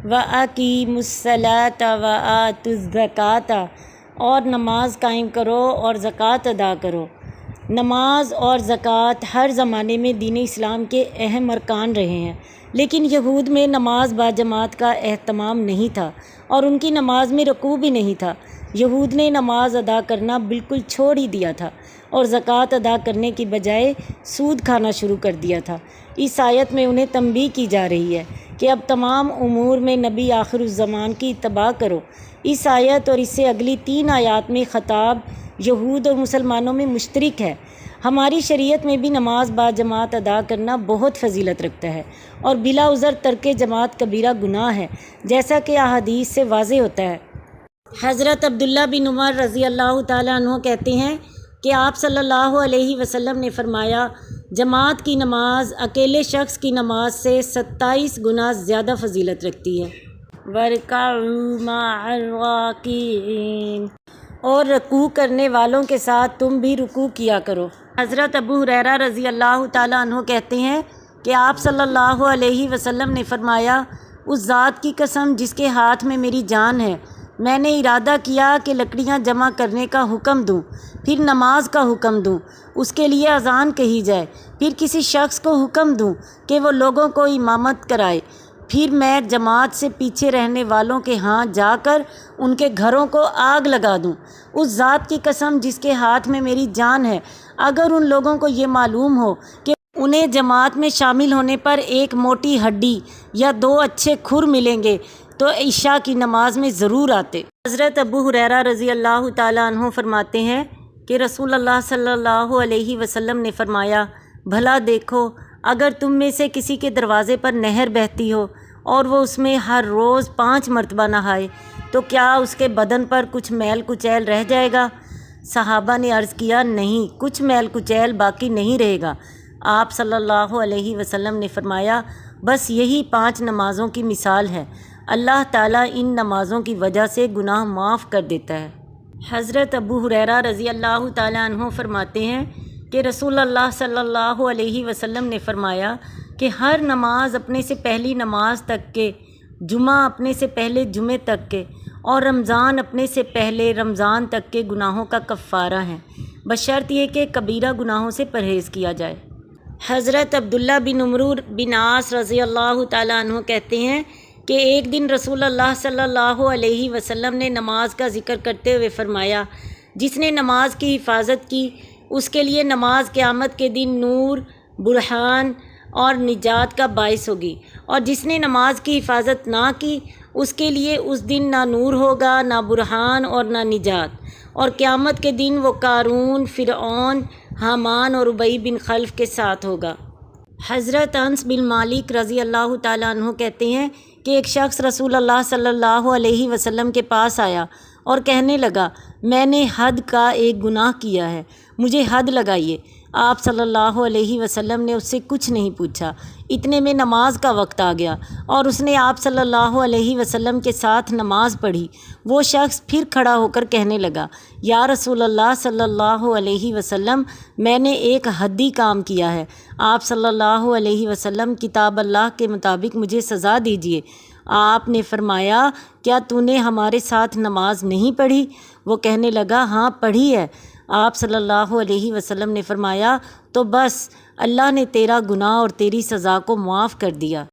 وَأَقِیمُوا الصَّلَاةَ وَآتُوا الزَّکَاةَ، اور نماز قائم کرو اور زکوٰۃ ادا کرو۔ نماز اور زکوٰۃ ہر زمانے میں دین اسلام کے اہم ارکان رہے ہیں، لیکن یہود میں نماز باجماعت کا اہتمام نہیں تھا اور ان کی نماز میں رکوع بھی نہیں تھا۔ یہود نے نماز ادا کرنا بالکل چھوڑ ہی دیا تھا اور زکوٰۃ ادا کرنے کی بجائے سود کھانا شروع کر دیا تھا۔ اس آیت میں انہیں تنبیہ کی جا رہی ہے کہ اب تمام امور میں نبی آخر الزمان کی اتباع کرو۔ اس آیت اور اس سے اگلی 3 آیات میں خطاب یہود اور مسلمانوں میں مشترک ہے۔ ہماری شریعت میں بھی نماز باجماعت ادا کرنا بہت فضیلت رکھتا ہے اور بلا عذر ترک جماعت کبیرہ گناہ ہے، جیسا کہ احادیث سے واضح ہوتا ہے۔ حضرت عبداللہ بن عمر رضی اللہ تعالیٰ عنہ کہتے ہیں کہ آپ صلی اللہ علیہ وسلم نے فرمایا، جماعت کی نماز اکیلے شخص کی نماز سے 27 گنا زیادہ فضیلت رکھتی ہے۔ وَارْكَعُوا مَعَ الرَّاكِعِينَ، اور رکوع کرنے والوں کے ساتھ تم بھی رکوع کیا کرو۔ حضرت ابو ہریرہ رضی اللہ تعالیٰ عنہ کہتے ہیں کہ آپ صلی اللہ علیہ وسلم نے فرمایا، اس ذات کی قسم جس کے ہاتھ میں میری جان ہے، میں نے ارادہ کیا کہ لکڑیاں جمع کرنے کا حکم دوں، پھر نماز کا حکم دوں، اس کے لیے اذان کہی جائے، پھر کسی شخص کو حکم دوں کہ وہ لوگوں کو امامت کرائے، پھر میں جماعت سے پیچھے رہنے والوں کے ہاں جا کر ان کے گھروں کو آگ لگا دوں۔ اس ذات کی قسم جس کے ہاتھ میں میری جان ہے، اگر ان لوگوں کو یہ معلوم ہو کہ انہیں جماعت میں شامل ہونے پر ایک موٹی ہڈی یا 2 اچھے کھر ملیں گے تو عشاء کی نماز میں ضرور آتے۔ حضرت ابو ہریرہ رضی اللہ تعالیٰ عنہ فرماتے ہیں کہ رسول اللہ صلی اللہ علیہ وسلم نے فرمایا، بھلا دیکھو، اگر تم میں سے کسی کے دروازے پر نہر بہتی ہو اور وہ اس میں ہر روز 5 مرتبہ نہائے تو کیا اس کے بدن پر کچھ میل کچیل رہ جائے گا؟ صحابہ نے عرض کیا، نہیں، کچھ میل کچیل باقی نہیں رہے گا۔ آپ صلی اللہ علیہ وسلم نے فرمایا، بس یہی 5 نمازوں کی مثال ہے، اللہ تعالیٰ ان نمازوں کی وجہ سے گناہ معاف کر دیتا ہے۔ حضرت ابو ہریرہ رضی اللہ تعالیٰ عنہ فرماتے ہیں کہ رسول اللہ صلی اللہ علیہ وسلم نے فرمایا کہ ہر نماز اپنے سے پہلی نماز تک کے، جمعہ اپنے سے پہلے جمعے تک کے، اور رمضان اپنے سے پہلے رمضان تک کے گناہوں کا کفارہ ہیں، بشرط یہ کہ کبیرہ گناہوں سے پرہیز کیا جائے۔ حضرت عبداللہ بن عمرو بن عاص رضی اللہ تعالیٰ عنہ کہتے ہیں کہ ایک دن رسول اللہ صلی اللہ علیہ وسلم نے نماز کا ذکر کرتے ہوئے فرمایا، جس نے نماز کی حفاظت کی اس کے لیے نماز قیامت کے دن نور، برہان اور نجات کا باعث ہوگی، اور جس نے نماز کی حفاظت نہ کی اس کے لیے اس دن نہ نور ہوگا، نہ برہان اور نہ نجات، اور قیامت کے دن وہ قارون، فرعون، حامان اور ابی بن خلف کے ساتھ ہوگا۔ حضرت انس بن مالک رضی اللہ تعالیٰ عنہ کہتے ہیں کہ ایک شخص رسول اللہ صلی اللہ علیہ وسلم کے پاس آیا اور کہنے لگا، میں نے حد کا ایک گناہ کیا ہے، مجھے حد لگائیے۔ آپ صلی اللہ علیہ وسلم نے اس سے کچھ نہیں پوچھا، اتنے میں نماز کا وقت آ گیا اور اس نے آپ صلی اللہ علیہ وسلم کے ساتھ نماز پڑھی۔ وہ شخص پھر کھڑا ہو کر کہنے لگا، یا رسول اللہ صلی اللہ علیہ وسلم، میں نے ایک حدی کام کیا ہے، آپ صلی اللہ علیہ وسلم کتاب اللہ کے مطابق مجھے سزا دیجیے۔ آپ نے فرمایا، کیا تو نے ہمارے ساتھ نماز نہیں پڑھی؟ وہ کہنے لگا، ہاں پڑھی ہے۔ آپ صلی اللہ علیہ وسلم نے فرمایا، تو بس اللہ نے تیرا گناہ اور تیری سزا کو معاف کر دیا۔